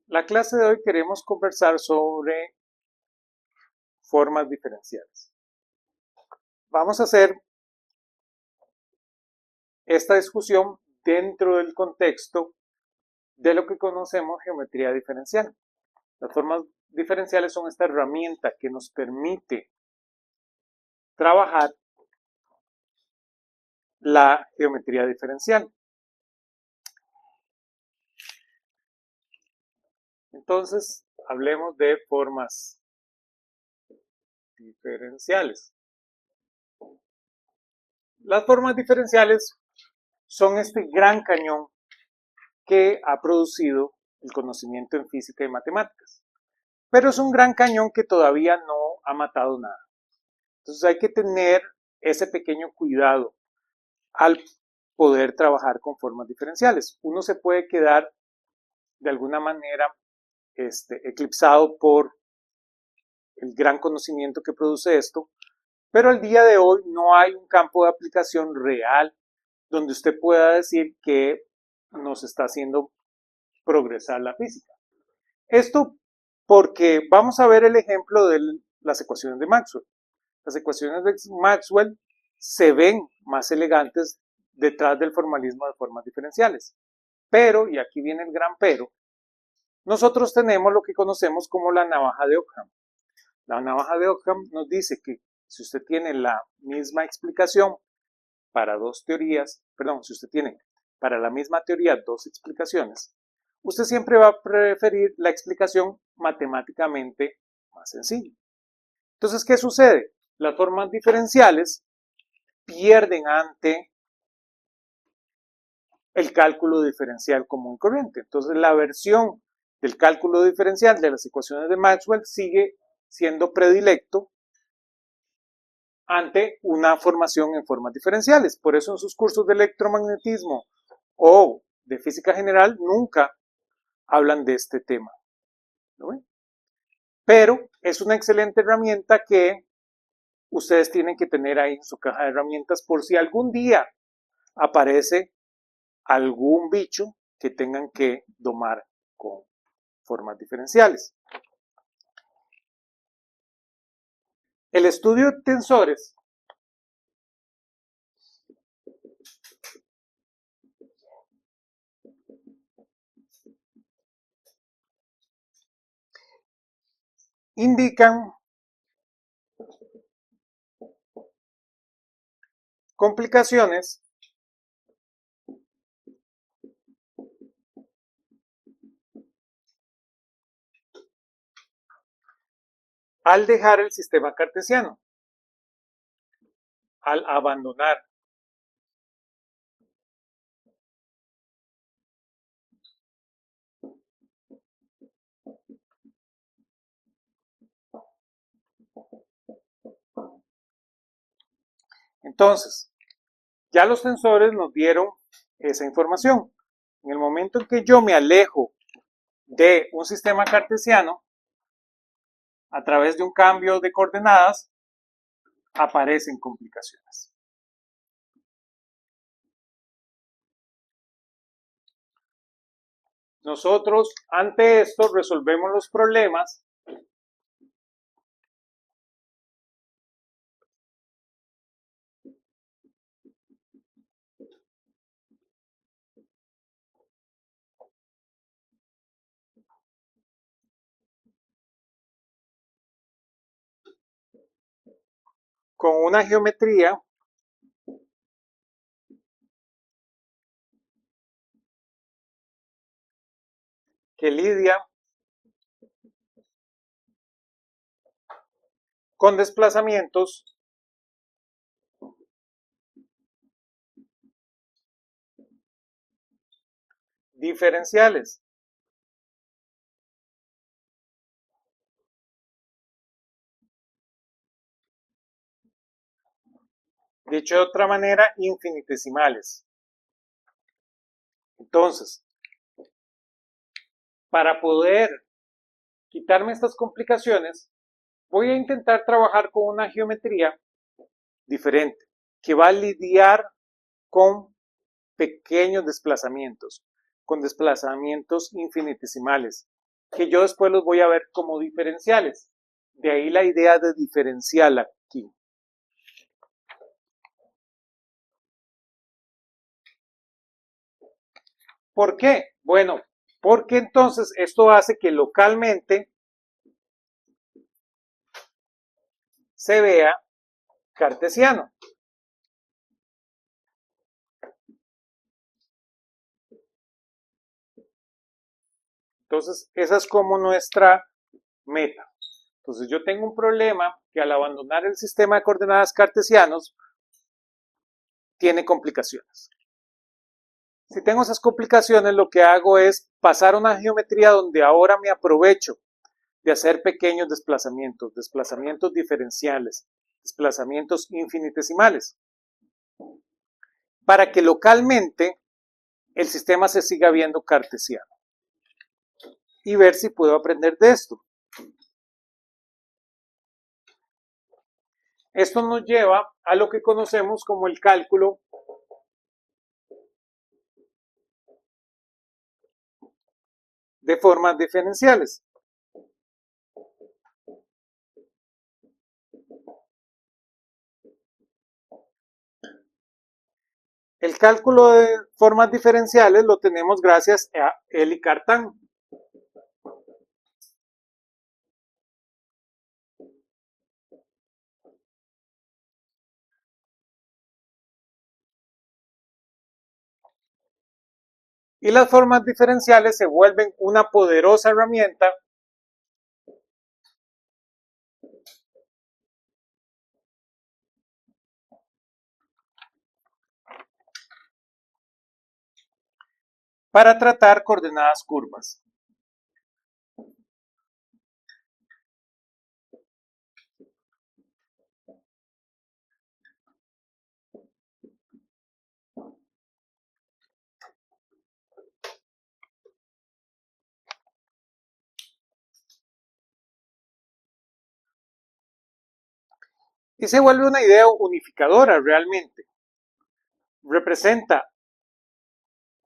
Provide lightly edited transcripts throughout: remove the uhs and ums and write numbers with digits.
La clase de hoy queremos conversar sobre formas diferenciales. Vamos a hacer esta discusión dentro del contexto de lo que conocemos geometría diferencial. Las formas diferenciales son esta herramienta que nos permite trabajar la geometría diferencial. Entonces, hablemos de formas diferenciales. Las formas diferenciales son este gran cañón que ha producido el conocimiento en física y matemáticas. Pero es un gran cañón que todavía no ha matado nada. Entonces hay que tener ese pequeño cuidado al poder trabajar con formas diferenciales. Uno se puede quedar de alguna manera eclipsado por el gran conocimiento que produce esto, pero al día de hoy no hay un campo de aplicación real donde usted pueda decir que nos está haciendo progresar la física. Esto porque vamos a ver el ejemplo de las ecuaciones de Maxwell. Las ecuaciones de Maxwell se ven más elegantes detrás del formalismo de formas diferenciales. Pero, y aquí viene el gran pero, nosotros tenemos lo que conocemos como la navaja de Ockham. La navaja de Ockham nos dice que si usted tiene la misma explicación para dos teorías, perdón, si usted tiene para la misma teoría dos explicaciones, usted siempre va a preferir la explicación matemáticamente más sencilla. Entonces, ¿qué sucede? Las formas diferenciales pierden ante el cálculo diferencial común y corriente. Entonces, la versión del cálculo diferencial de las ecuaciones de Maxwell sigue siendo predilecto ante una formación en formas diferenciales. Por eso en sus cursos de electromagnetismo o de física general nunca hablan de este tema. ¿No ven? Pero es una excelente herramienta que ustedes tienen que tener ahí en su caja de herramientas por si algún día aparece algún bicho que tengan que domar con formas diferenciales. El estudio de tensores indican complicaciones al dejar el sistema cartesiano, al abandonar entonces, ya los tensores nos dieron esa información. En el momento en que yo me alejo de un sistema cartesiano, a través de un cambio de coordenadas, aparecen complicaciones. Nosotros, ante esto, resolvemos los problemas con una geometría que lidia con desplazamientos diferenciales. Dicho de otra manera, infinitesimales. Entonces, para poder quitarme estas complicaciones, voy a intentar trabajar con una geometría diferente, que va a lidiar con pequeños desplazamientos, con desplazamientos infinitesimales. que yo después los voy a ver como diferenciales. De ahí la idea de diferencial aquí. ¿Por qué? Bueno, porque entonces esto hace que localmente se vea cartesiano. Entonces, esa es como nuestra meta. Entonces, yo tengo un problema que al abandonar el sistema de coordenadas cartesianos tiene complicaciones. Si tengo esas complicaciones, lo que hago es pasar a una geometría donde ahora me aprovecho de hacer pequeños desplazamientos, desplazamientos diferenciales, desplazamientos infinitesimales, para que localmente el sistema se siga viendo cartesiano y ver si puedo aprender de esto. Esto nos lleva a lo que conocemos como el cálculo de formas diferenciales. El cálculo de formas diferenciales lo tenemos gracias a Élie Cartan. Y las formas diferenciales se vuelven una poderosa herramienta para tratar coordenadas curvas. Y se vuelve una idea unificadora realmente. Representa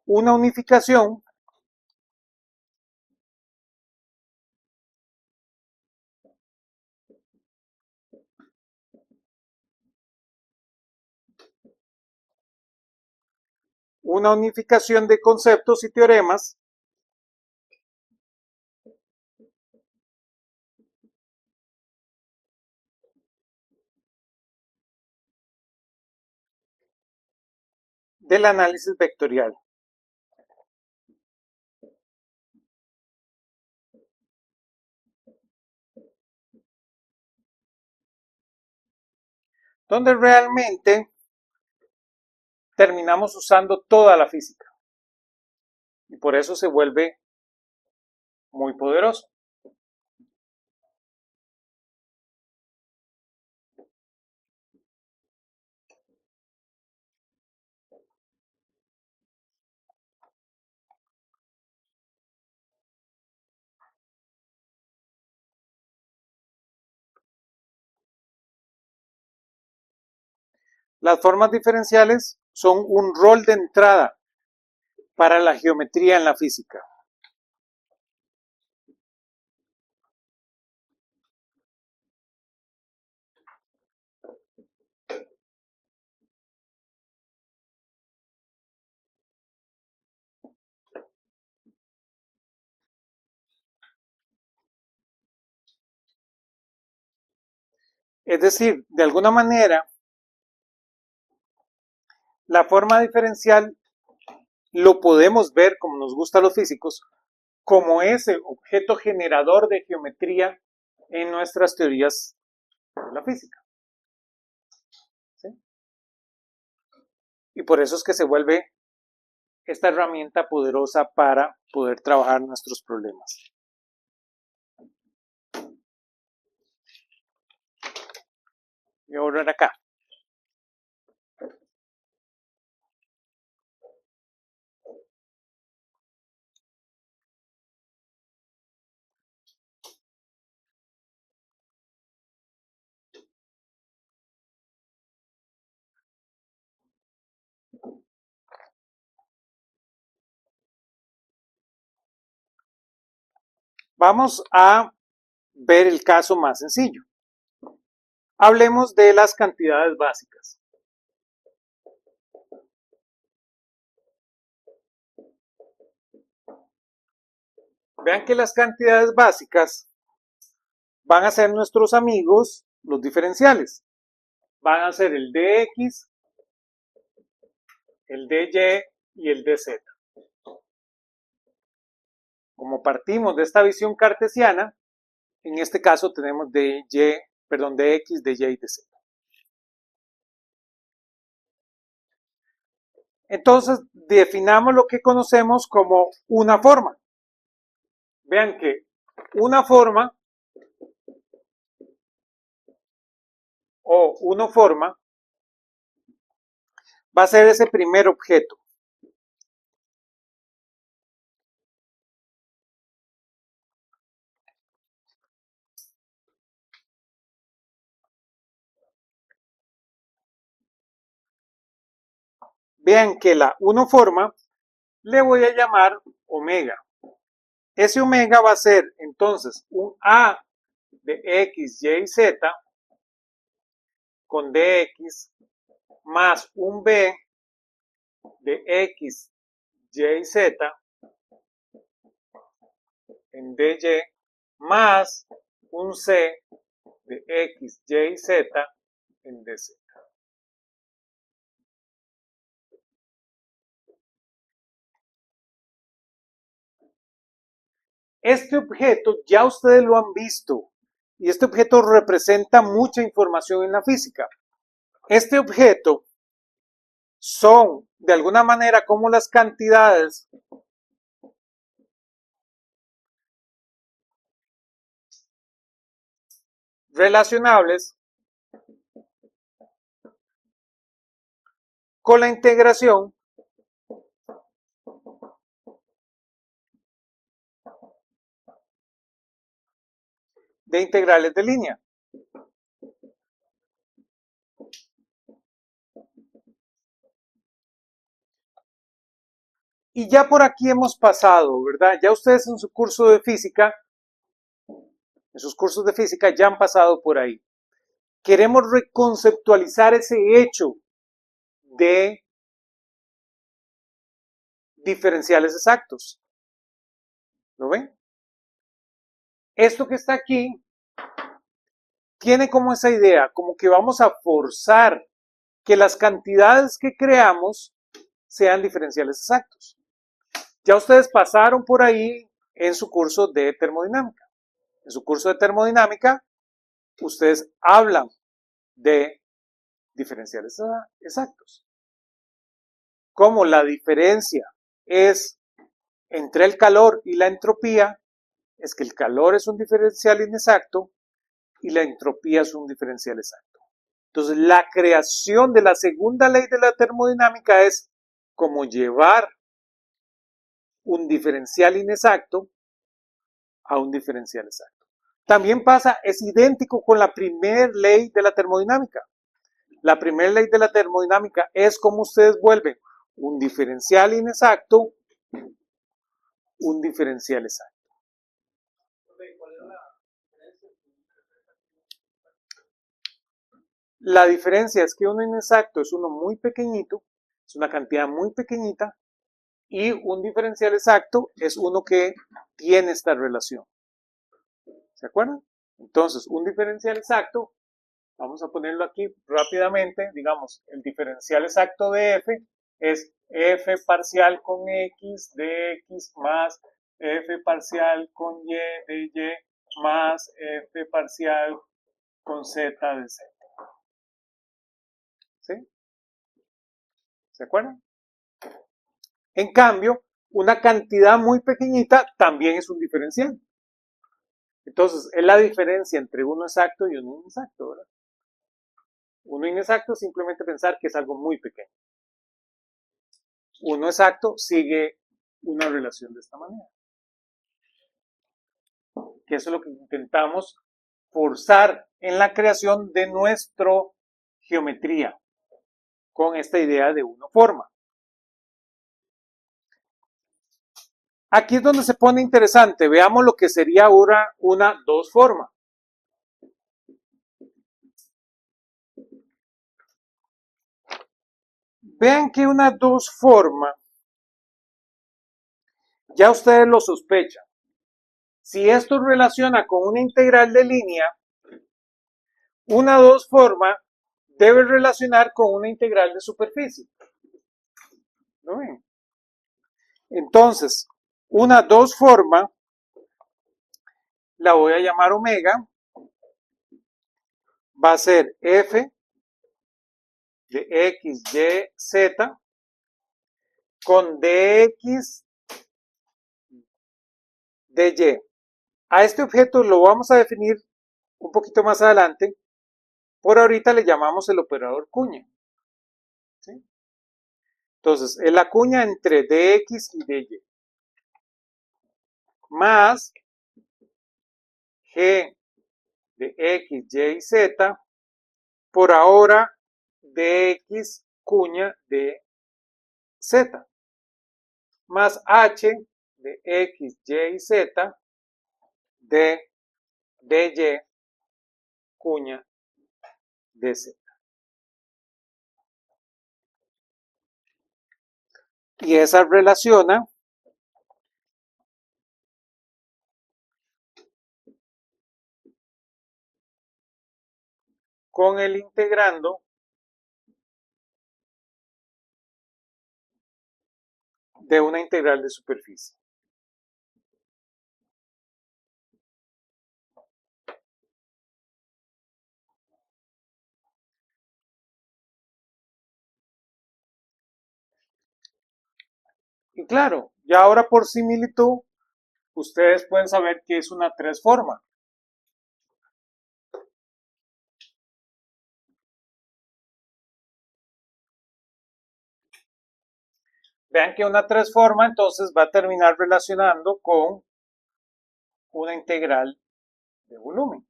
una unificación de conceptos y teoremas del análisis vectorial. Donde realmente terminamos usando toda la física. Y por eso se vuelve muy poderoso. Las formas diferenciales son un rol de entrada para la geometría en la física. Es decir, de alguna manera, la forma diferencial lo podemos ver, como nos gusta a los físicos, como ese objeto generador de geometría en nuestras teorías de la física. ¿Sí? Y por eso es que se vuelve esta herramienta poderosa para poder trabajar nuestros problemas. Voy a volver acá. Vamos a ver el caso más sencillo. Hablemos de las cantidades básicas. Vean que las cantidades básicas van a ser nuestros amigos, los diferenciales. Van a ser el de x, el de y y el de z. Como partimos de esta visión cartesiana, en este caso tenemos de x, de y y de z. Entonces, definamos lo que conocemos como una forma. Vean que una forma o unoforma va a ser ese primer objeto. Vean que la unoforma le voy a llamar omega. Ese omega va a ser entonces un A de x, y y z con dx más un B de x, y y z en dy más un C de x, y y z en dz. Este objeto ya ustedes lo han visto y este objeto representa mucha información en la física. Este objeto son de alguna manera como las cantidades relacionables con la integración de integrales de línea. Y ya por aquí hemos pasado, ¿verdad? Ya ustedes en su curso de física, en sus cursos de física ya han pasado por ahí. Queremos reconceptualizar ese hecho de diferenciales exactos. ¿Lo ven? Esto que está aquí tiene como esa idea, como que vamos a forzar que las cantidades que creamos sean diferenciales exactos. Ya ustedes pasaron por ahí en su curso de termodinámica. En su curso de termodinámica, ustedes hablan de diferenciales exactos. Como la diferencia es entre el calor y la entropía, es que el calor es un diferencial inexacto y la entropía es un diferencial exacto. Entonces, la creación de la segunda ley de la termodinámica es como llevar un diferencial inexacto a un diferencial exacto. También pasa, es idéntico con la primera ley de la termodinámica. La primera ley de la termodinámica es como ustedes vuelven un diferencial inexacto, un diferencial exacto. La diferencia es que uno inexacto es uno muy pequeñito, es una cantidad muy pequeñita, y un diferencial exacto es uno que tiene esta relación. ¿Se acuerdan? Entonces, un diferencial exacto, vamos a ponerlo aquí rápidamente, digamos, el diferencial exacto de f es f parcial con x de x más f parcial con y de y más f parcial con z de z. ¿Sí? ¿Se acuerdan? En cambio, una cantidad muy pequeñita también es un diferencial. Entonces, es la diferencia entre uno exacto y uno inexacto, ¿verdad? Uno inexacto simplemente pensar que es algo muy pequeño. Uno exacto sigue una relación de esta manera. Que eso es lo que intentamos forzar en la creación de nuestra geometría con esta idea de uno forma. Aquí es donde se pone interesante. Veamos lo que sería ahora una dos forma. Vean que una dos forma, ya ustedes lo sospechan. Si esto relaciona con una integral de línea, una dos forma debe relacionar con una integral de superficie. ¿No ven? Entonces, una dos forma la voy a llamar omega, va a ser f de x, y, z con dx de y. A este objeto lo vamos a definir un poquito más adelante. Por ahorita le llamamos el operador cuña. ¿Sí? Entonces, es la cuña entre dx y dy. Más g de x, y, z, por ahora dx cuña de z, más h de x, y, z de dy cuña de z. Y esa relaciona con el integrando de una integral de superficie. Y claro, ya ahora por similitud, ustedes pueden saber que es una tres forma. Vean que una tres forma entonces va a terminar relacionando con una integral de volumen.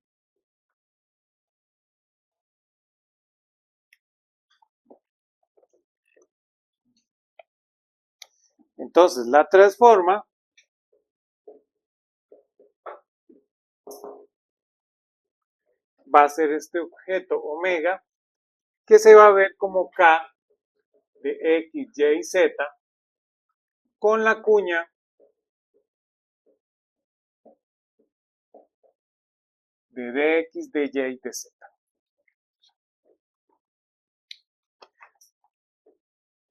Entonces la tres forma va a ser este objeto omega que se va a ver como k de x, y, z con la cuña de dx, dy, de z.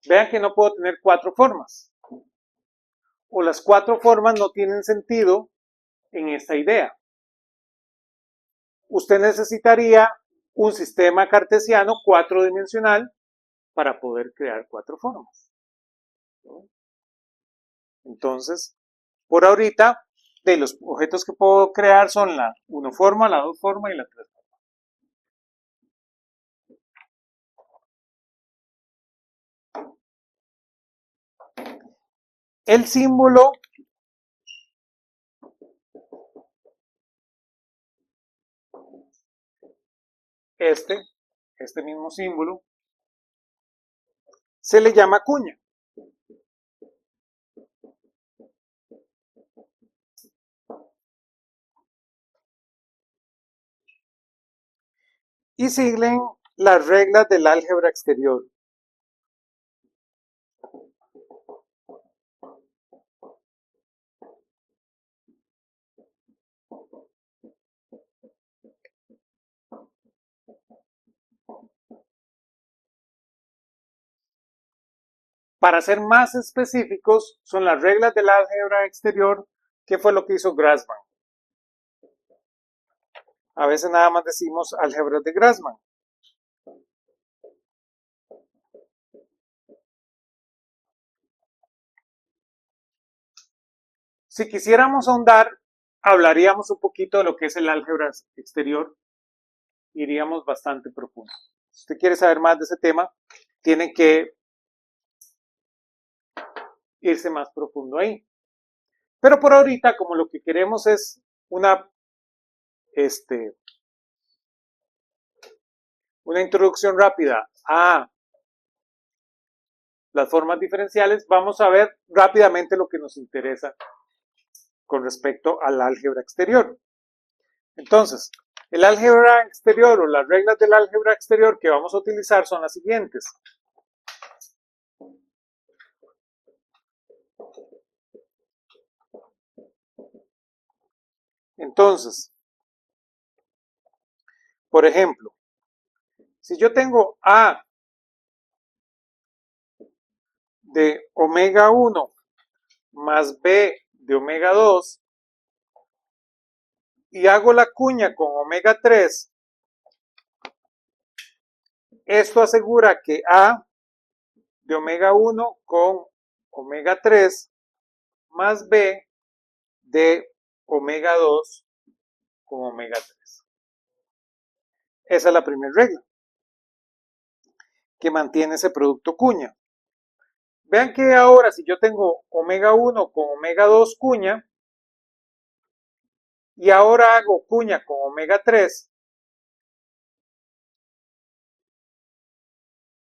Vean que no puedo tener cuatro formas. O las cuatro formas no tienen sentido en esta idea. Usted necesitaría un sistema cartesiano cuatrodimensional para poder crear cuatro formas. Entonces, por ahorita, de los objetos que puedo crear son la 1 forma, la 2 forma y la 3 forma. El símbolo este mismo símbolo, se le llama cuña. Y siguen las reglas del álgebra exterior. Para ser más específicos, son las reglas del álgebra exterior, que fue lo que hizo Grassmann. A veces nada más decimos álgebras de Grassmann. Si quisiéramos ahondar, hablaríamos un poquito de lo que es el álgebra exterior. Iríamos bastante profundo. Si usted quiere saber más de ese tema, tiene que irse más profundo ahí. Pero por ahorita, como lo que queremos es una introducción rápida a las formas diferenciales, vamos a ver rápidamente lo que nos interesa con respecto al álgebra exterior. Entonces, el álgebra exterior o las reglas del álgebra exterior que vamos a utilizar son las siguientes. Entonces, por ejemplo, si yo tengo A de omega 1 más B de omega 2 y hago la cuña con omega 3, esto asegura que A de omega 1 con omega 3 más B de omega 2 con omega 3. Esa es la primera regla que mantiene ese producto cuña. Vean que ahora si yo tengo omega 1 con omega 2 cuña y ahora hago cuña con omega 3,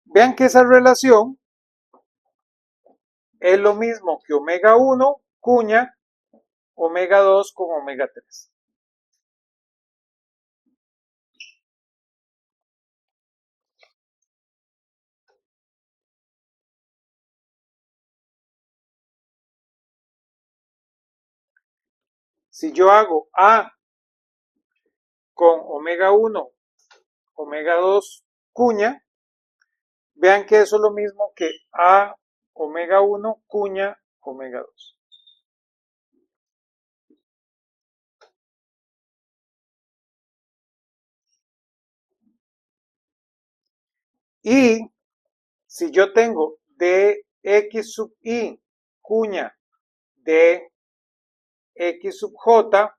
vean que esa relación es lo mismo que omega 1 cuña omega 2 con omega 3. Si yo hago A con omega 1, omega 2 cuña, vean que eso es lo mismo que A omega 1 cuña omega 2. Y si yo tengo dx sub i cuña de x sub j,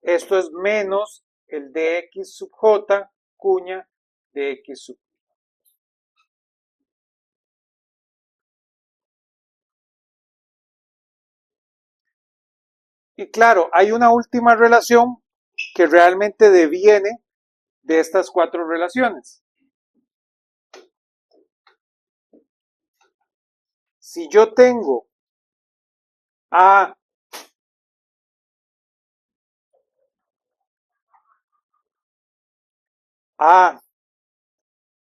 esto es menos el dx sub j cuña de x sub i. Y claro, hay una última relación que realmente deviene de estas cuatro relaciones. Si yo tengo A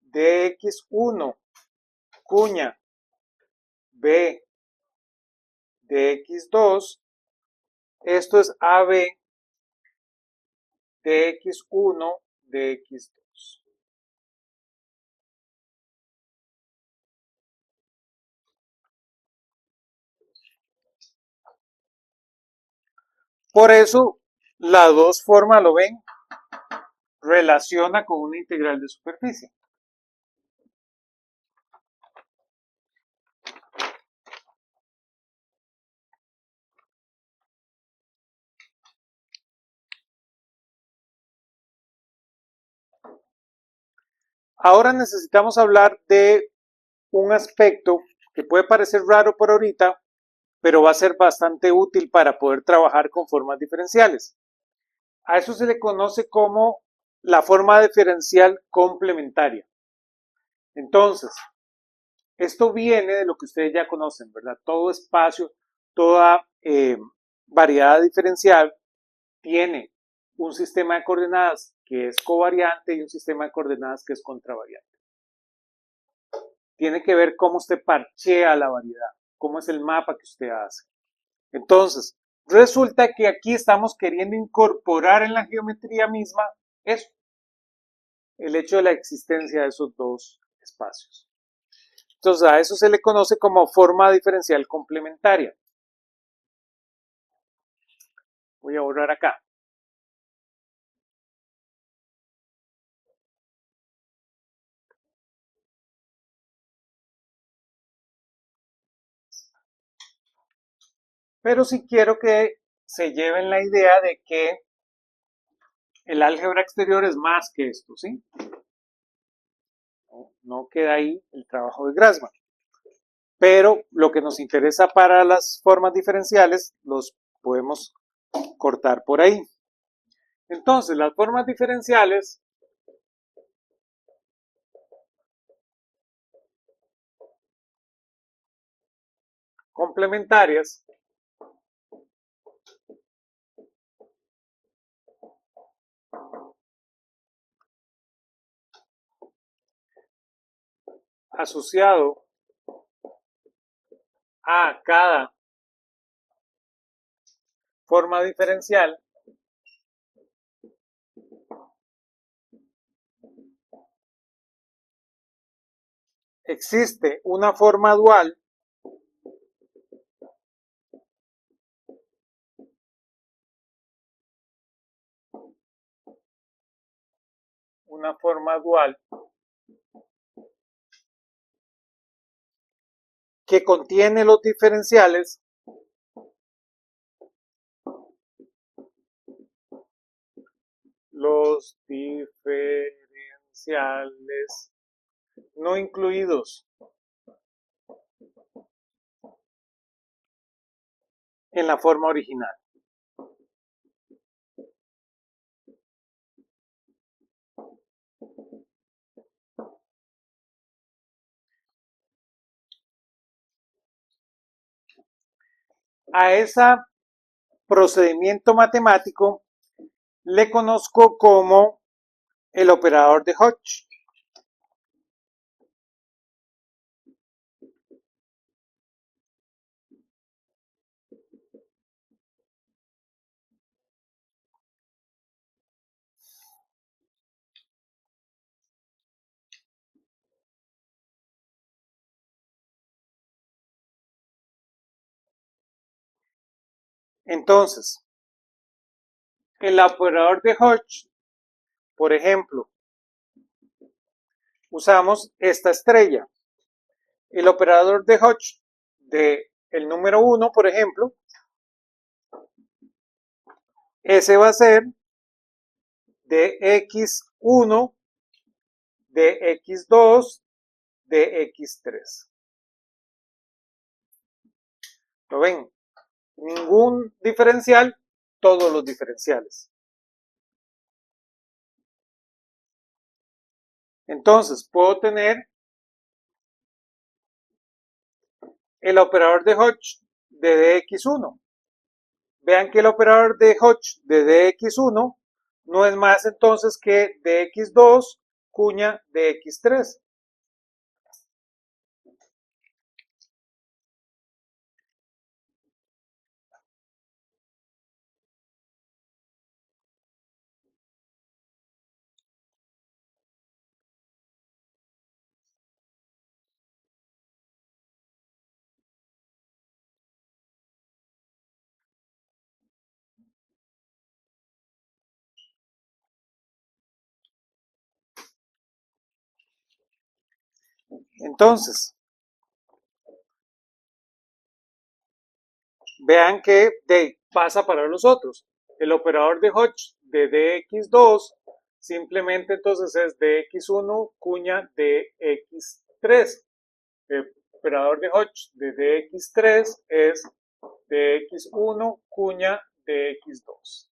de x1 cuña B de x2, esto es AB de x1 de x2. Por eso, la dos forma, ¿lo ven? Relaciona con una integral de superficie. Ahora necesitamos hablar de un aspecto que puede parecer raro por ahorita, pero va a ser bastante útil para poder trabajar con formas diferenciales. A eso se le conoce como la forma diferencial complementaria. Entonces, esto viene de lo que ustedes ya conocen, ¿verdad? Todo espacio, toda variedad diferencial tiene un sistema de coordenadas que es covariante y un sistema de coordenadas que es contravariante. Tiene que ver cómo usted parchea la variedad, cómo es el mapa que usted hace. Entonces, resulta que aquí estamos queriendo incorporar en la geometría misma eso, el hecho de la existencia de esos dos espacios. Entonces, a eso se le conoce como forma diferencial complementaria. Voy a borrar acá. Pero sí quiero que se lleven la idea de que el álgebra exterior es más que esto, ¿sí? No queda ahí el trabajo de Grassmann. Pero lo que nos interesa para las formas diferenciales los podemos cortar por ahí. Entonces, las formas diferenciales complementarias asociado a cada forma diferencial existe una forma dual que contiene los diferenciales no incluidos en la forma original. A ese procedimiento matemático le conozco como el operador de Hodge. Entonces, el operador de Hodge, por ejemplo, usamos esta estrella. El operador de Hodge del número 1, por ejemplo, ese va a ser de x1, de x2, de x3. ¿Lo ven? Ningún diferencial, todos los diferenciales. Entonces, puedo tener el operador de Hodge de dx1. Vean que el operador de Hodge de dx1 no es más entonces que dx2 cuña dx3. Entonces, vean que pasa para los otros. El operador de Hodge de dx2 simplemente entonces es dx1 cuña dx3. El operador de Hodge de dx3 es dx1 cuña dx2.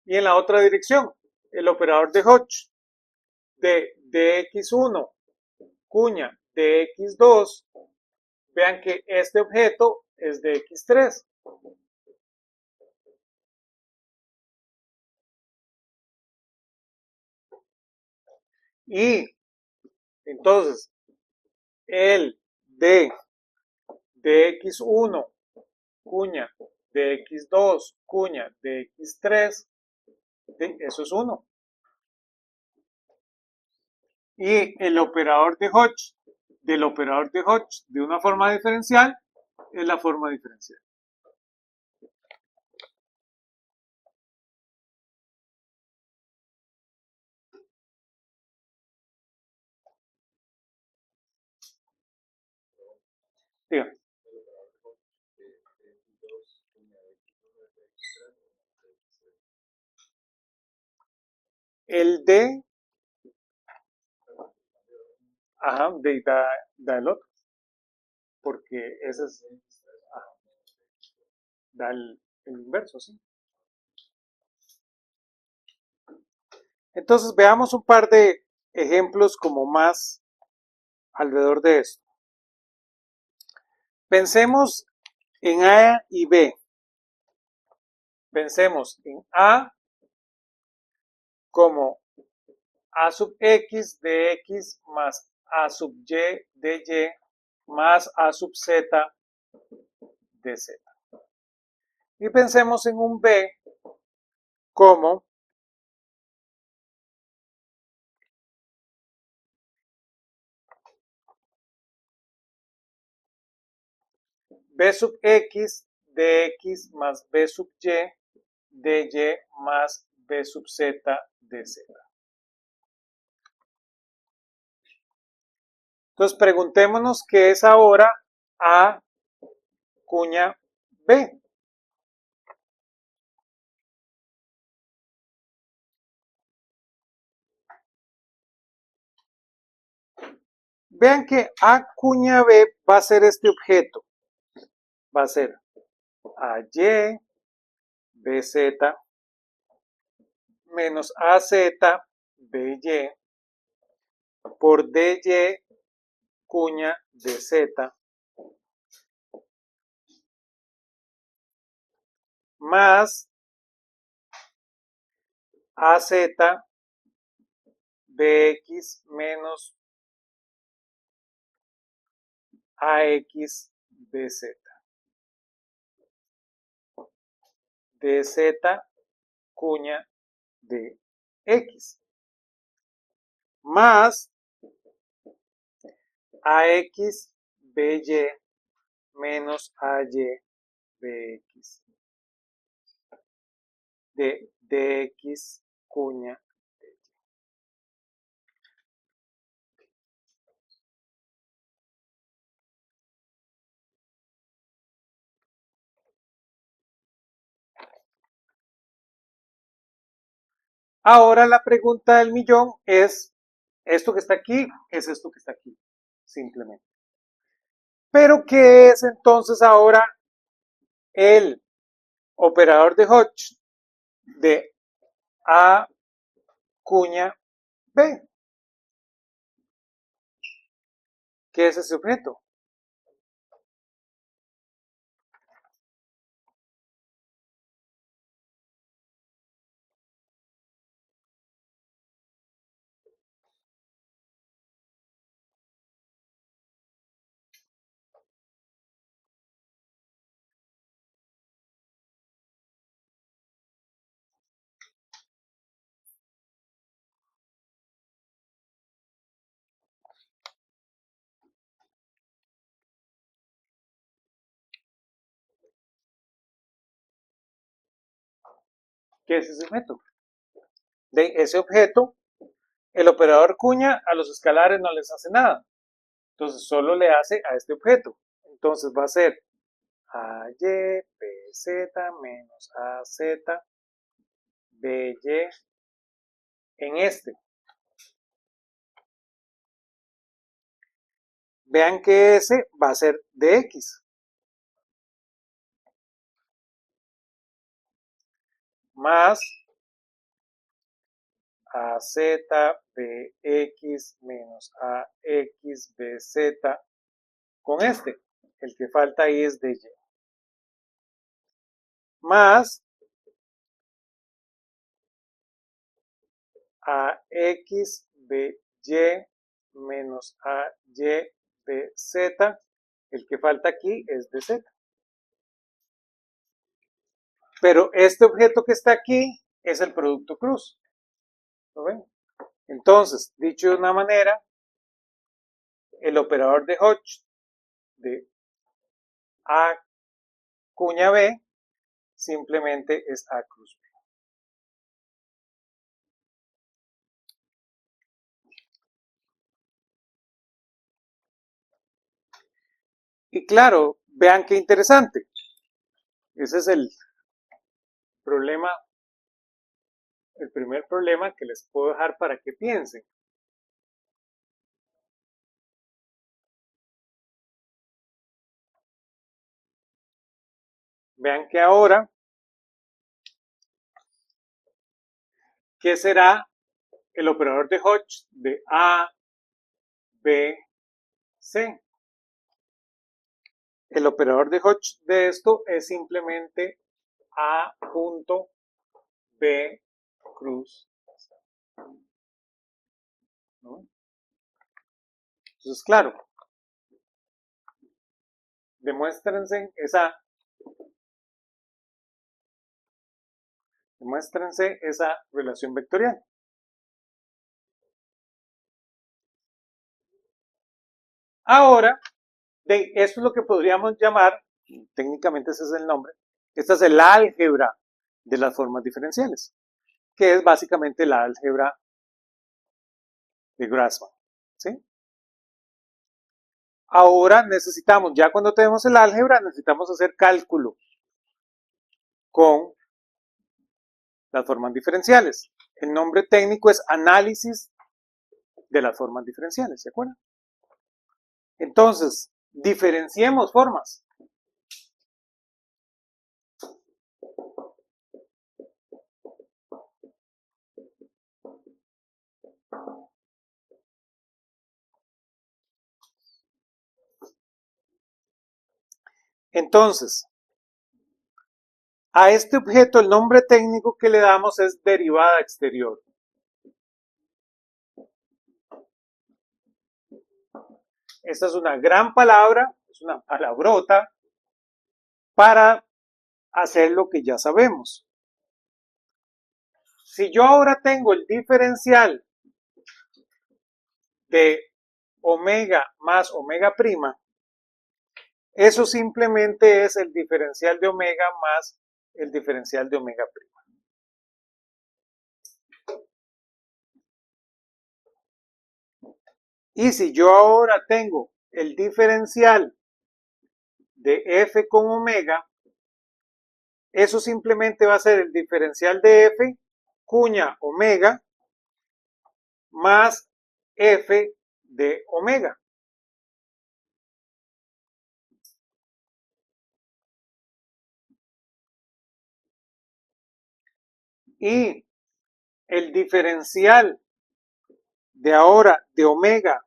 Y en la otra dirección, el operador de Hodge de dx1 cuña dx2, vean que este objeto es dx3. Y entonces, el de dx1 cuña dx2 cuña dx3, eso es 1. Y el operador de Hodge del operador de Hodge de una forma diferencial es la forma diferencial. Dígame. El de, da el otro, porque ese es, da el inverso, ¿sí? Entonces veamos un par de ejemplos como más alrededor de esto. Pensemos en A y B. Pensemos en A como a sub x de x más a sub y de y más a sub z de z. Y pensemos en un b como b sub x de x más b sub y de y más b sub z de z. Entonces preguntémonos qué es ahora a cuña b. Vean que a cuña b va a ser este objeto. Va a ser AY BZ menos AZ BY por DY cuña DZ más AZ BX menos AX BZ DZ cuña DX más AX BY menos AY BX de DX cuña. Ahora la pregunta del millón es, ¿esto que está aquí es esto que está aquí? Simplemente. Pero ¿qué es entonces ahora el operador de Hodge de A cuña B? ¿Qué es ese objeto? ¿Qué es ese objeto? De ese objeto, el operador cuña a los escalares no les hace nada. Entonces solo le hace a este objeto. Entonces va a ser AY BZ menos AZ BY en este. Vean que ese va a ser de X. Más AZ BX menos AX BZ con este. El que falta ahí es de Y. Más AX BY menos AY BZ. El que falta aquí es de Z. Pero este objeto que está aquí es el producto cruz. ¿Lo ven? Entonces, dicho de una manera, el operador de Hodge de A cuña B simplemente es A cruz B. Y claro, vean qué interesante. Ese es el problema, el primer problema que les puedo dejar para que piensen. Vean que ahora, ¿qué será el operador de Hodge de A, B, C? El operador de Hodge de esto es simplemente A punto B cruz. ¿no? Entonces, claro, demuéstrense esa relación vectorial. Ahora, esto es lo que podríamos llamar, técnicamente ese es el nombre, esta es el álgebra de las formas diferenciales, que es básicamente la álgebra de Grassmann, ¿sí? Ahora necesitamos, ya cuando tenemos el álgebra, necesitamos hacer cálculo con las formas diferenciales. El nombre técnico es análisis de las formas diferenciales, ¿se acuerdan? Entonces, diferenciemos formas. Entonces, a este objeto el nombre técnico que le damos es derivada exterior. Esta es una gran palabra, es una palabrota para hacer lo que ya sabemos. Si yo ahora tengo el diferencial de omega más omega prima, eso simplemente es el diferencial de omega más el diferencial de omega prima. Y si yo ahora tengo el diferencial de f con omega, eso simplemente va a ser el diferencial de f cuña omega más f de omega. Y el diferencial de ahora de omega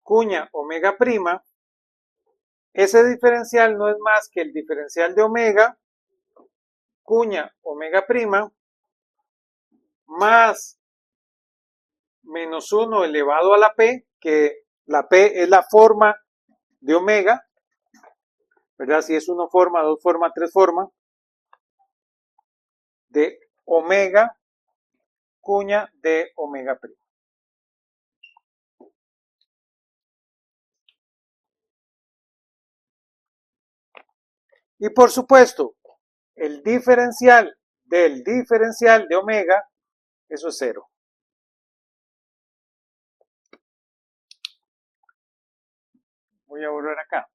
cuña omega prima, ese diferencial no es más que el diferencial de omega cuña omega prima más menos 1 elevado a la p, que la p es la forma de omega, ¿verdad? Si es 1 forma, 2 forma, 3 forma, de omega cuña de omega prima. Y por supuesto, el diferencial del diferencial de omega, eso es 0. Voy a volver acá.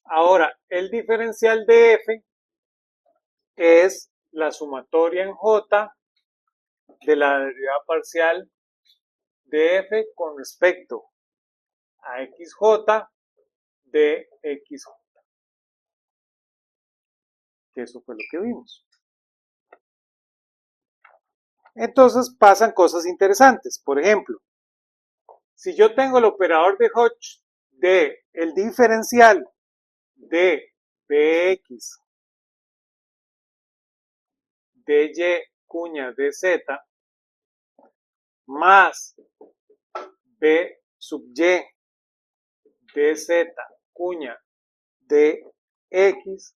Ahora, el diferencial de f es la sumatoria en j de la derivada parcial de f con respecto a xj de xj. Que eso fue lo que vimos. Entonces pasan cosas interesantes. Por ejemplo, si yo tengo el operador de Hodge de el diferencial de bx dy cuña dz más b sub y dz cuña dx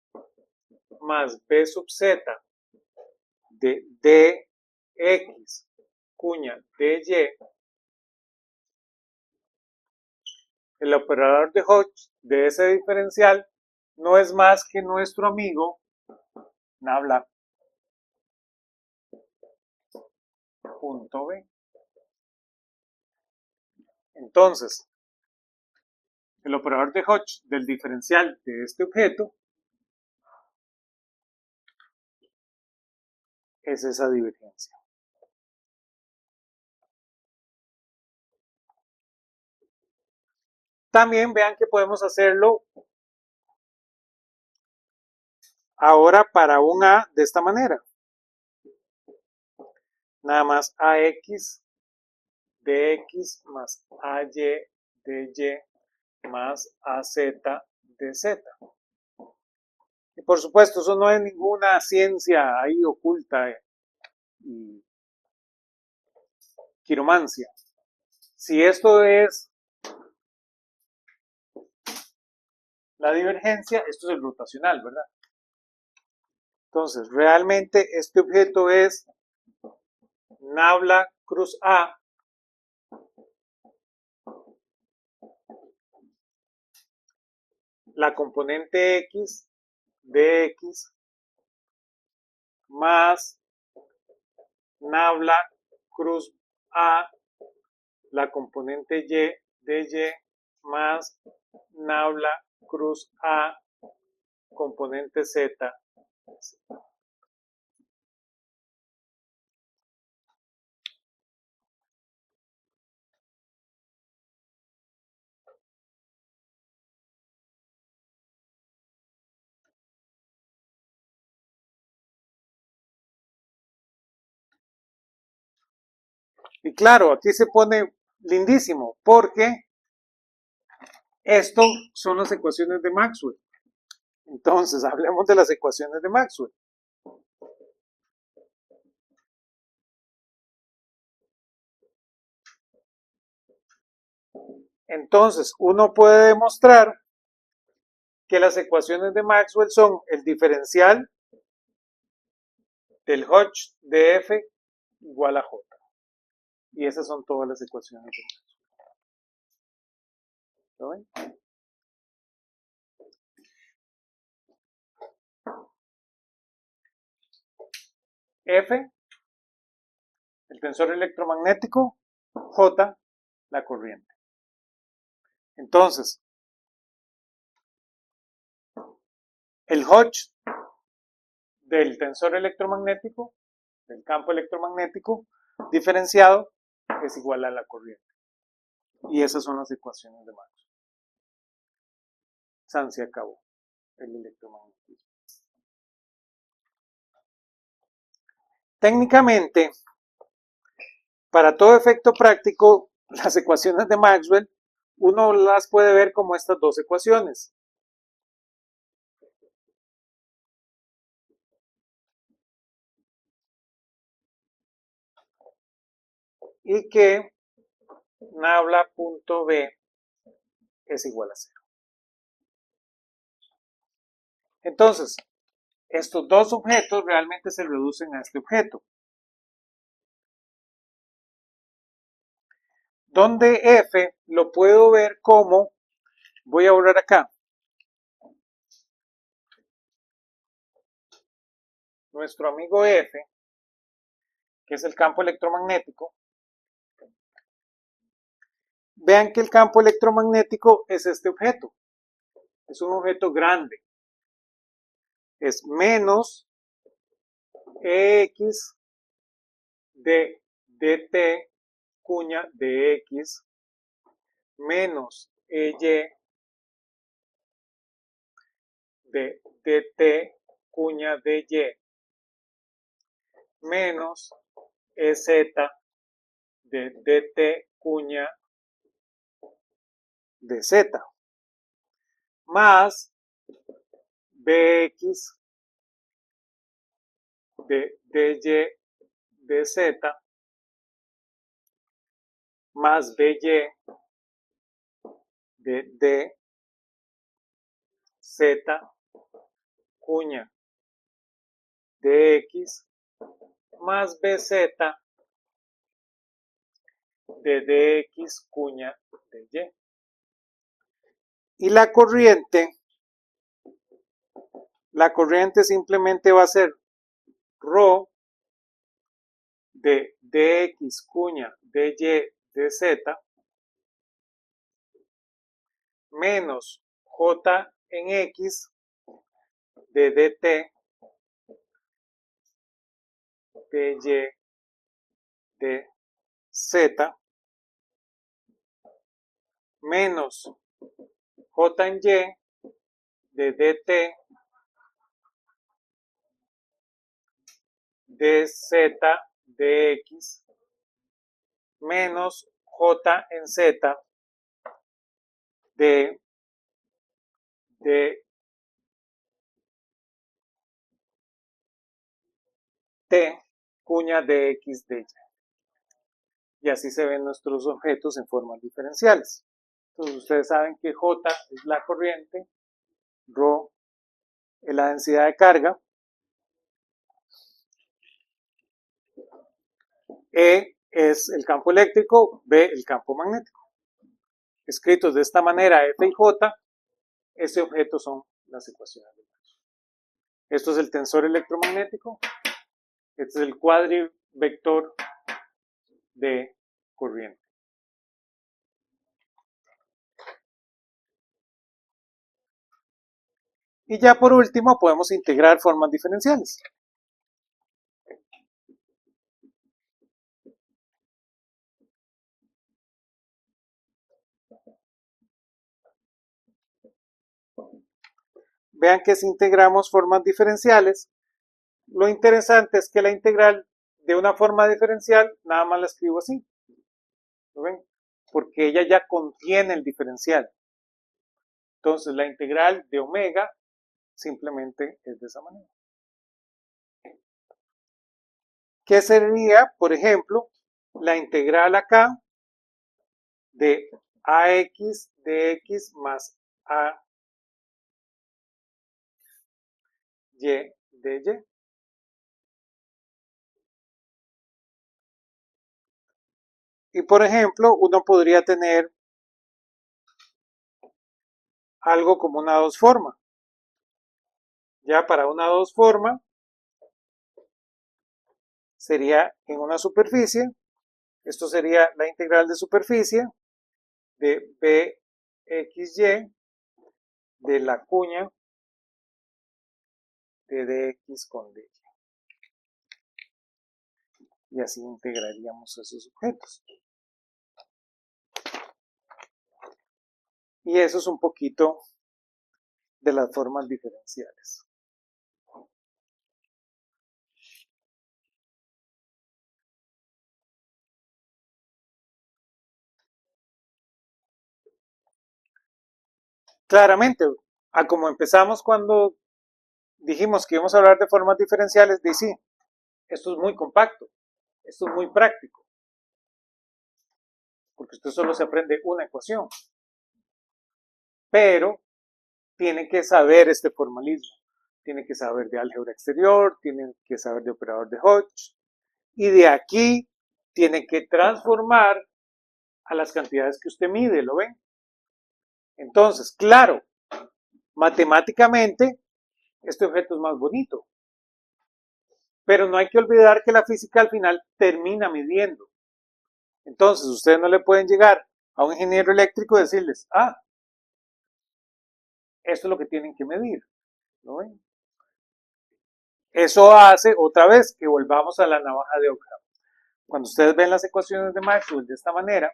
más b sub z de dx cuña dy, el operador de Hodge de ese diferencial no es más que nuestro amigo nabla punto b. Entonces, el operador de Hodge del diferencial de este objeto es esa divergencia. También vean que podemos hacerlo ahora para un A de esta manera. Nada más AX de X más AY de Y más AZ de Z. Y por supuesto, eso no es ninguna ciencia ahí oculta y quiromancia. Si esto es la divergencia, esto es el rotacional, ¿verdad? Entonces, realmente este objeto es Nabla cruz A la componente X de X más Nabla cruz A la componente Y de Y más Nabla cruz A componente Z. Y claro, aquí se pone lindísimo porque esto son las ecuaciones de Maxwell. Entonces, hablemos de las ecuaciones de Maxwell. Entonces, uno puede demostrar que las ecuaciones de Maxwell son el diferencial del Hodge de F igual a J. Y esas son todas las ecuaciones de Maxwell. ¿Lo ven? F, el tensor electromagnético, J, la corriente. Entonces, el Hodge del tensor electromagnético, del campo electromagnético, diferenciado, es igual a la corriente. Y esas son las ecuaciones de Maxwell. San se acabó el electromagnetismo. Técnicamente, para todo efecto práctico, las ecuaciones de Maxwell, uno las puede ver como estas dos ecuaciones. Y que nabla.b es igual a 0. Entonces, estos dos objetos realmente se reducen a este objeto. Donde F lo puedo ver como, voy a borrar acá, nuestro amigo F, que es el campo electromagnético. Vean que el campo electromagnético es este objeto. Es un objeto grande. Es menos EX de dt cuña de X menos EY de dt cuña de Y menos EZ de dt cuña de Z más Bx de dy de Z más By de d Z cuña de X más Bz de dx cuña de Y. Y la corriente simplemente va a ser ρ de dx cuña de Y de Z menos J en X de dt dy de z menos j en y de dt dz dx menos j en z de t cuña de x de y. Y así se ven nuestros objetos en formas diferenciales. Entonces ustedes saben que J es la corriente, ρ es la densidad de carga, E es el campo eléctrico, B el campo magnético. Escritos de esta manera F y J, este objeto son las ecuaciones de Maxwell. Esto es el tensor electromagnético, este es el cuadrivector de corriente. Y ya por último podemos integrar formas diferenciales. Vean que si integramos formas diferenciales, lo interesante es que la integral de una forma diferencial nada más la escribo así. ¿Lo ven? Porque ella ya contiene el diferencial. Entonces la integral de omega simplemente es de esa manera. ¿Qué sería, por ejemplo, la integral acá de ax dx más ay de y? Y por ejemplo, uno podría tener algo como una dos forma. Ya para una dos forma sería en una superficie, esto sería la integral de superficie de bxy de la cuña de dx con dy. Y así integraríamos esos objetos. Y eso es un poquito de las formas diferenciales. Claramente, a como empezamos cuando dijimos que íbamos a hablar de formas diferenciales, de sí, esto es muy compacto, esto es muy práctico, porque usted solo se aprende una ecuación, pero tiene que saber este formalismo, tiene que saber de álgebra exterior, tiene que saber de operador de Hodge, y de aquí tiene que transformar a las cantidades que usted mide, ¿lo ven? Entonces, claro, matemáticamente este objeto es más bonito, pero no hay que olvidar que la física al final termina midiendo. Entonces, ustedes no le pueden llegar a un ingeniero eléctrico y decirles, ah, esto es lo que tienen que medir, ¿no ven? Eso hace, otra vez, que volvamos a la navaja de Ockham. Cuando ustedes ven las ecuaciones de Maxwell de esta manera,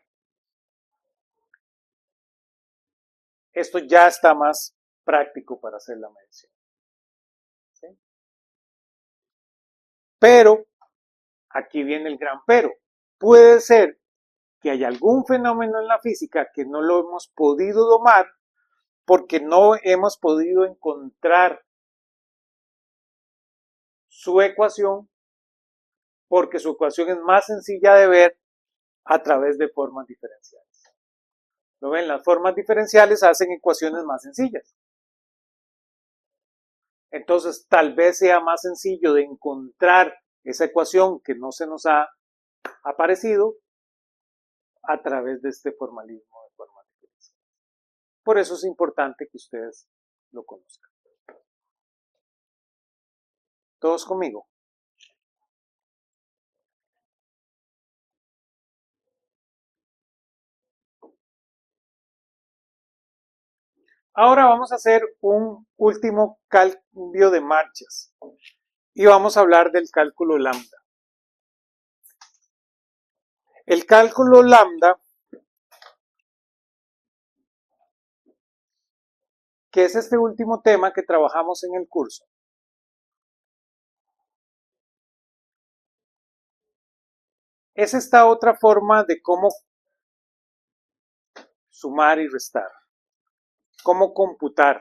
esto ya está más práctico para hacer la medición. ¿Sí? Pero, aquí viene el gran pero. Puede ser que haya algún fenómeno en la física que no lo hemos podido domar porque no hemos podido encontrar su ecuación, porque su ecuación es más sencilla de ver a través de formas diferenciales. ¿Lo ven? Las formas diferenciales hacen ecuaciones más sencillas. Entonces, tal vez sea más sencillo de encontrar esa ecuación que no se nos ha aparecido a través de este formalismo de formas diferenciales. Por eso es importante que ustedes lo conozcan. ¿Todos conmigo? Ahora vamos a hacer un último cambio de marchas y vamos a hablar del cálculo lambda. El cálculo lambda, que es este último tema que trabajamos en el curso, es esta otra forma de cómo sumar y restar, cómo computar.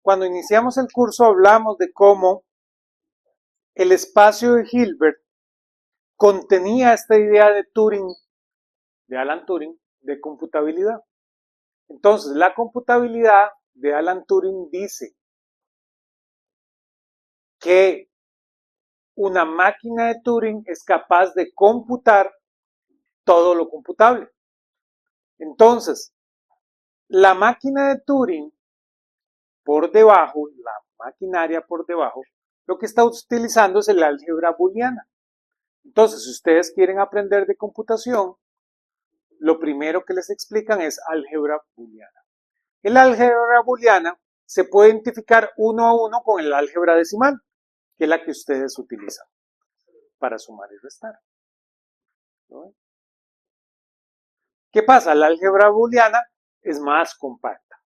Cuando iniciamos el curso hablamos de cómo el espacio de Hilbert contenía esta idea de Turing, de Alan Turing, de computabilidad. Entonces, la computabilidad de Alan Turing dice que una máquina de Turing es capaz de computar todo lo computable. Entonces, la máquina de Turing por debajo, la maquinaria por debajo, lo que está utilizando es el álgebra booleana. Entonces, si ustedes quieren aprender de computación, lo primero que les explican es álgebra booleana. El álgebra booleana se puede identificar uno a uno con el álgebra decimal, que es la que ustedes utilizan para sumar y restar. ¿No? ¿Qué pasa? La álgebra booleana es más compacta.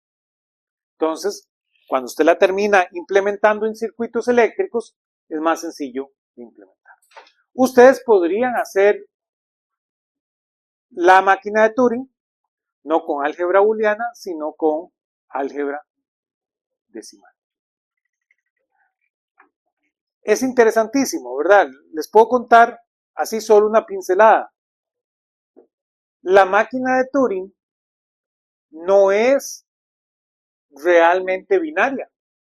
Entonces, cuando usted la termina implementando en circuitos eléctricos, es más sencillo de implementar. Ustedes podrían hacer la máquina de Turing, no con álgebra booleana, sino con álgebra decimal. Es interesantísimo, ¿verdad? Les puedo contar así solo una pincelada. La máquina de Turing no es realmente binaria.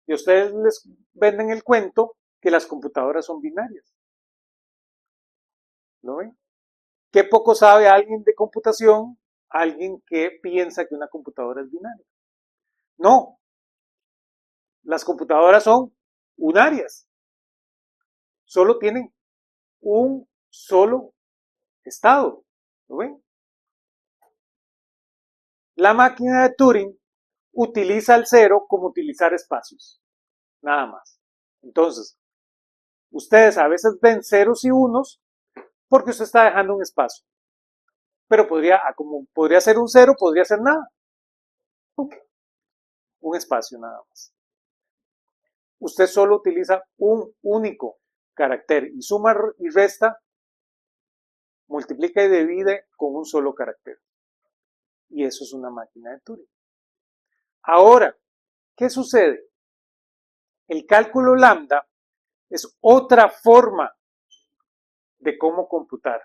Y ustedes les venden el cuento que las computadoras son binarias. ¿Lo ven? ¿Qué poco sabe alguien de computación? Alguien que piensa que una computadora es binaria. No, las computadoras son unarias. Solo tienen un solo estado. ¿Lo ven? La máquina de Turing utiliza el cero como utilizar espacios. Nada más. Entonces, ustedes a veces ven ceros y unos porque usted está dejando un espacio. Pero como podría ser un cero, podría ser nada. Un espacio nada más. Usted solo utiliza un único carácter y suma y resta, multiplica y divide con un solo carácter. Y eso es una máquina de Turing. Ahora, ¿qué sucede? El cálculo lambda es otra forma de cómo computar.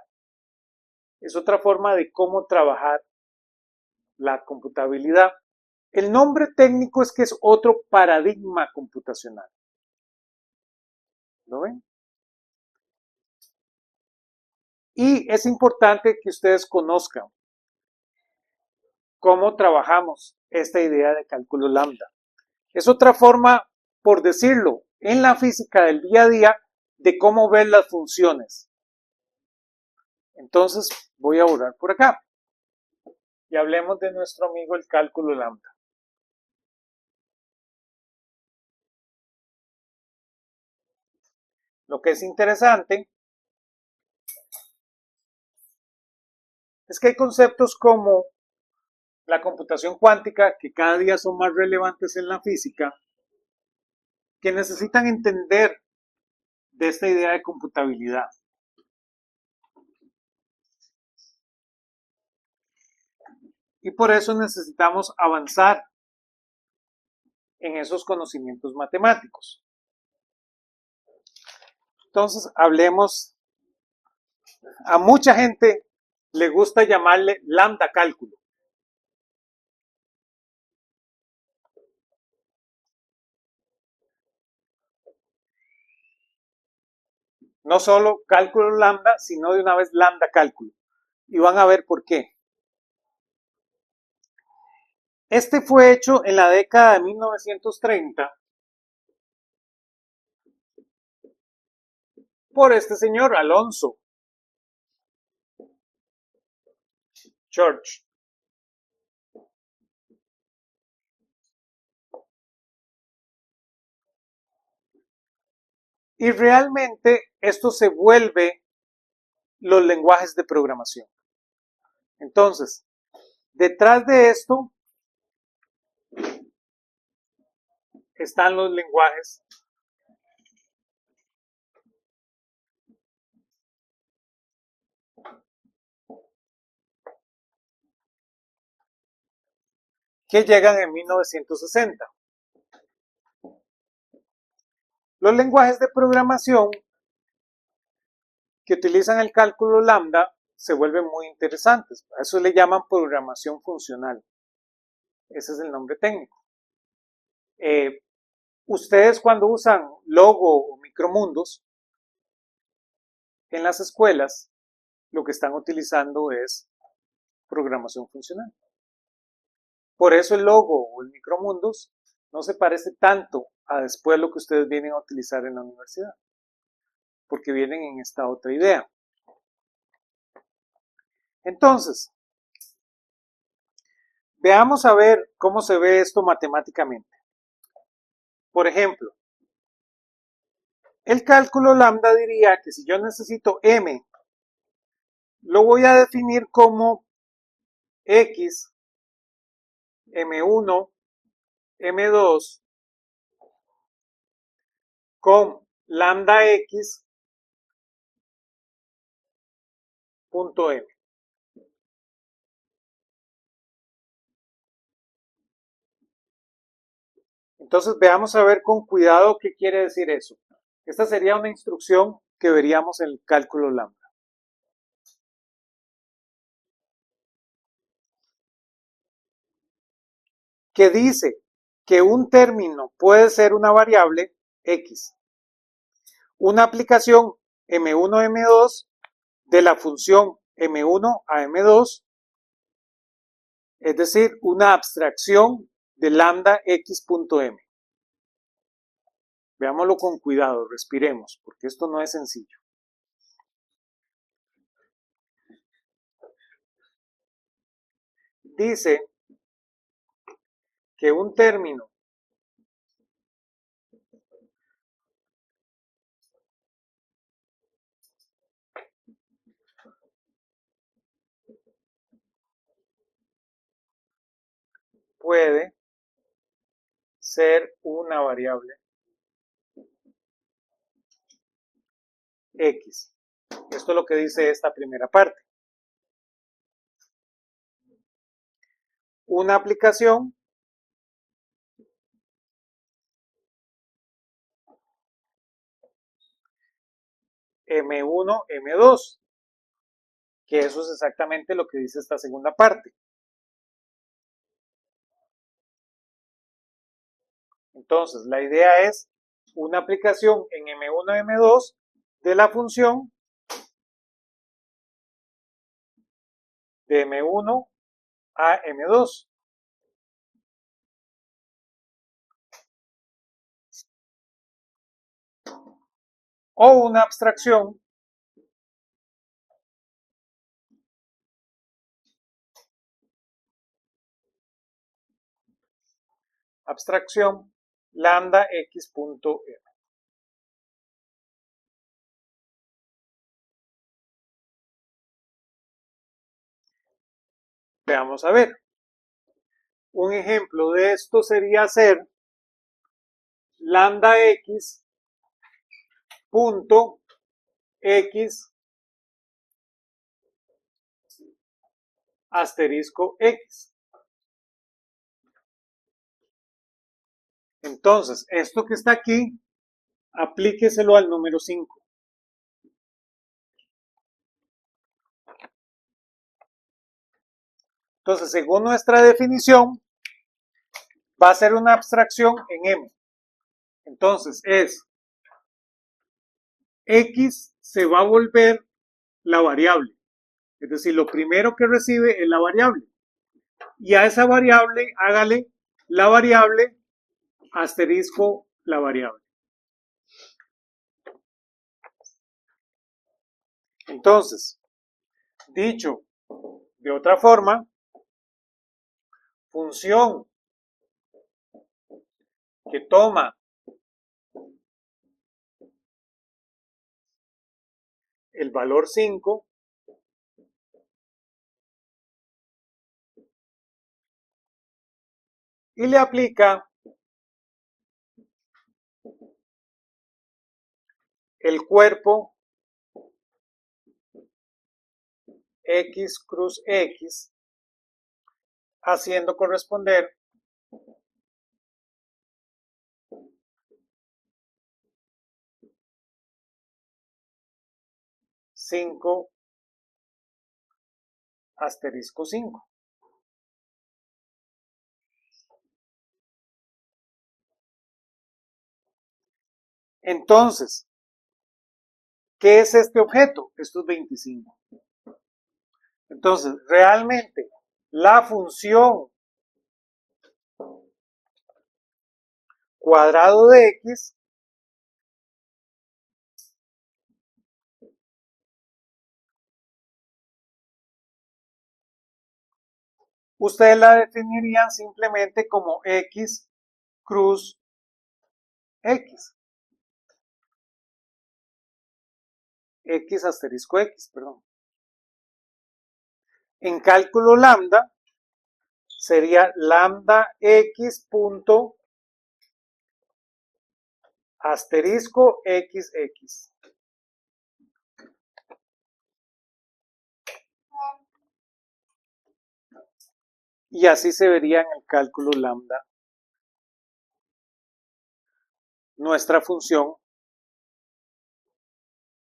Es otra forma de cómo trabajar la computabilidad. El nombre técnico es que es otro paradigma computacional. ¿Lo ven? Y es importante que ustedes conozcan cómo trabajamos esta idea de cálculo lambda. Es otra forma, por decirlo, en la física del día a día de cómo ver las funciones. Entonces voy a borrar por acá y hablemos de nuestro amigo el cálculo lambda. Lo que es interesante es que hay conceptos como la computación cuántica, que cada día son más relevantes en la física, que necesitan entender de esta idea de computabilidad. Y por eso necesitamos avanzar en esos conocimientos matemáticos. Entonces, hablemos, a mucha gente le gusta llamarle lambda cálculo. No solo cálculo lambda, sino de una vez lambda cálculo. Y van a ver por qué. Este fue hecho en la década de 1930 por este señor Alonso Church. Y realmente esto se vuelve los lenguajes de programación. Entonces, detrás de esto están los lenguajes que llegan en 1960. Los lenguajes de programación que utilizan el cálculo lambda se vuelven muy interesantes. A eso le llaman programación funcional. Ese es el nombre técnico. Ustedes cuando usan Logo o Micromundos en las escuelas, lo que están utilizando es programación funcional. Por eso el Logo o el Micromundos no se parece tanto a después lo que ustedes vienen a utilizar en la universidad, porque vienen en esta otra idea. Entonces, veamos a ver cómo se ve esto matemáticamente. Por ejemplo, el cálculo lambda diría que si yo necesito m, lo voy a definir como x, m1, m2, con lambda x punto m. Entonces veamos a ver con cuidado qué quiere decir eso. Esta sería una instrucción que veríamos en el cálculo lambda. Que dice que un término puede ser una variable x. Una aplicación m1, m2 de la función m1 a m2, es decir, una abstracción de lambda x.m. Veámoslo con cuidado, respiremos, porque esto no es sencillo. Dice que un término puede ser una variable x. Esto es lo que dice esta primera parte. Una aplicación M1, M2, que eso es exactamente lo que dice esta segunda parte. Entonces, la idea es una aplicación en M1, M2 de la función de M1 a M2. O una abstracción lambda x.m. Veamos a ver. Un ejemplo de esto sería hacer lambda x punto x asterisco x. Entonces, esto que está aquí, aplíqueselo al número 5. Entonces, según nuestra definición, va a ser una abstracción en M. Entonces, X se va a volver la variable. Es decir, lo primero que recibe es la variable. Y a esa variable, hágale la variable asterisco la variable. Entonces, dicho de otra forma, función que toma el valor 5 y le aplica el cuerpo X cruz X, haciendo corresponder cinco asterisco 5. Entonces, ¿qué es este objeto? Esto es 25. Entonces, realmente, la función cuadrado de X ustedes la definirían simplemente como X cruz X. X asterisco X, perdón. En cálculo lambda sería lambda X punto asterisco XX. Y así se vería en el cálculo lambda nuestra función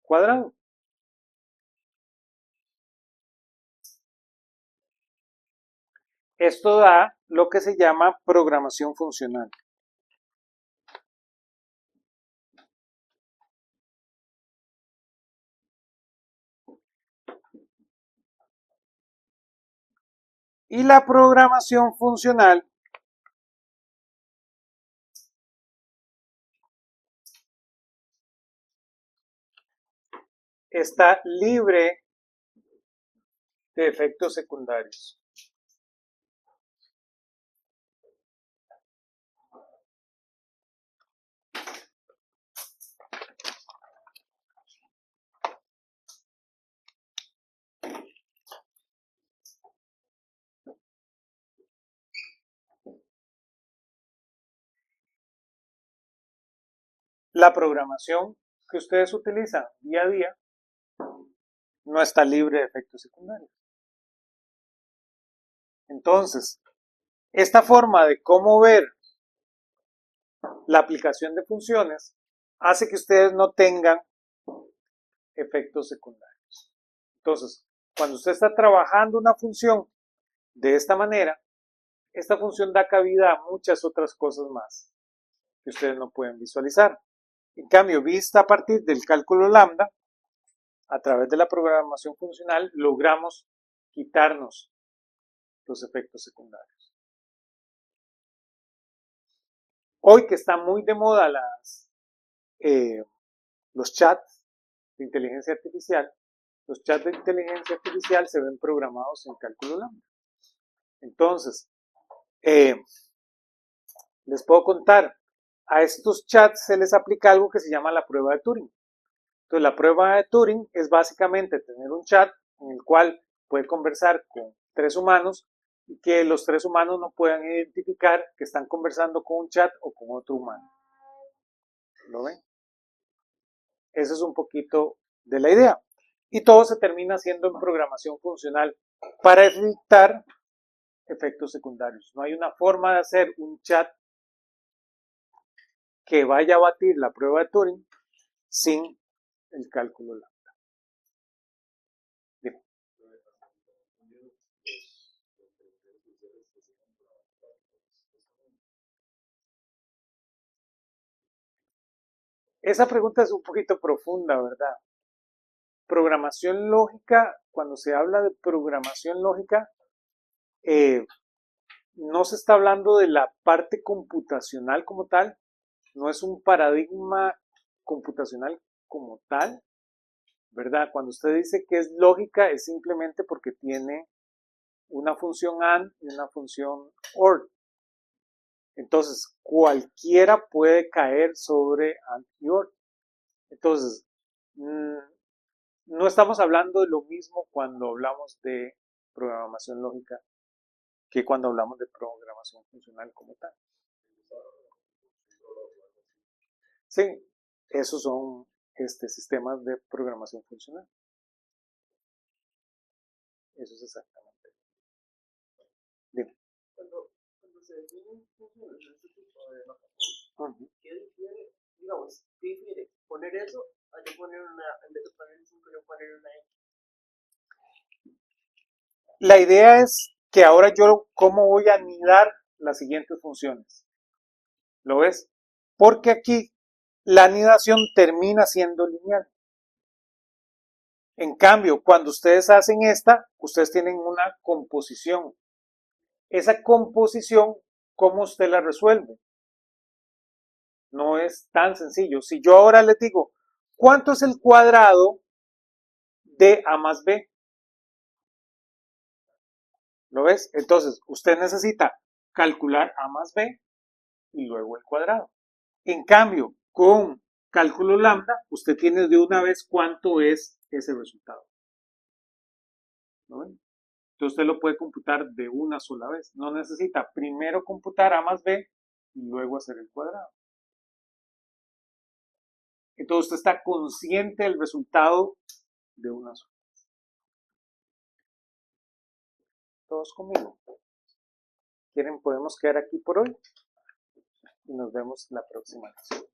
cuadrado. Esto da lo que se llama programación funcional. Y la programación funcional está libre de efectos secundarios. La programación que ustedes utilizan día a día no está libre de efectos secundarios. Entonces, esta forma de cómo ver la aplicación de funciones hace que ustedes no tengan efectos secundarios. Entonces, cuando usted está trabajando una función de esta manera, esta función da cabida a muchas otras cosas más que ustedes no pueden visualizar. En cambio, vista a partir del cálculo lambda, a través de la programación funcional, logramos quitarnos los efectos secundarios. Hoy que está muy de moda los chats de inteligencia artificial, los chats de inteligencia artificial se ven programados en cálculo lambda. Entonces, les puedo contar, a estos chats se les aplica algo que se llama la prueba de Turing. Entonces, la prueba de Turing es básicamente tener un chat en el cual puede conversar con 3 humanos y que los 3 humanos no puedan identificar que están conversando con un chat o con otro humano. ¿Lo ven? Eso es un poquito de la idea. Y todo se termina haciendo en programación funcional para evitar efectos secundarios. No hay una forma de hacer un chat que vaya a batir la prueba de Turing sin el cálculo lambda. Bien. Esa pregunta es un poquito profunda, ¿verdad? Programación lógica, cuando se habla de programación lógica, no se está hablando de la parte computacional como tal, no es un paradigma computacional como tal, ¿verdad? Cuando usted dice que es lógica, es simplemente porque tiene una función AND y una función OR. Entonces, cualquiera puede caer sobre AND y OR. Entonces, no estamos hablando de lo mismo cuando hablamos de programación lógica que cuando hablamos de programación funcional como tal. Sí, esos son sistemas de programación funcional. Eso es exactamente. Dime. Cuando se definen funciones de este tipo de notación, ¿qué difiere, digamos, qué difiere poner eso a yo poner una, en vez de poner un 5, yo poner una X? La idea es que ahora yo, ¿cómo voy a anidar las siguientes funciones? ¿Lo ves? Porque aquí la anidación termina siendo lineal. En cambio, cuando ustedes hacen esta, ustedes tienen una composición. Esa composición, ¿cómo usted la resuelve? No es tan sencillo. Si yo ahora les digo, ¿cuánto es el cuadrado de A más B? ¿Lo ves? Entonces, usted necesita calcular A más B y luego el cuadrado. En cambio, con cálculo lambda, usted tiene de una vez cuánto es ese resultado. ¿No ven? Entonces usted lo puede computar de una sola vez. No necesita primero computar A más B y luego hacer el cuadrado. Entonces usted está consciente del resultado de una sola vez. ¿Todos conmigo? ¿Quieren? Podemos quedar aquí por hoy y nos vemos la próxima vez.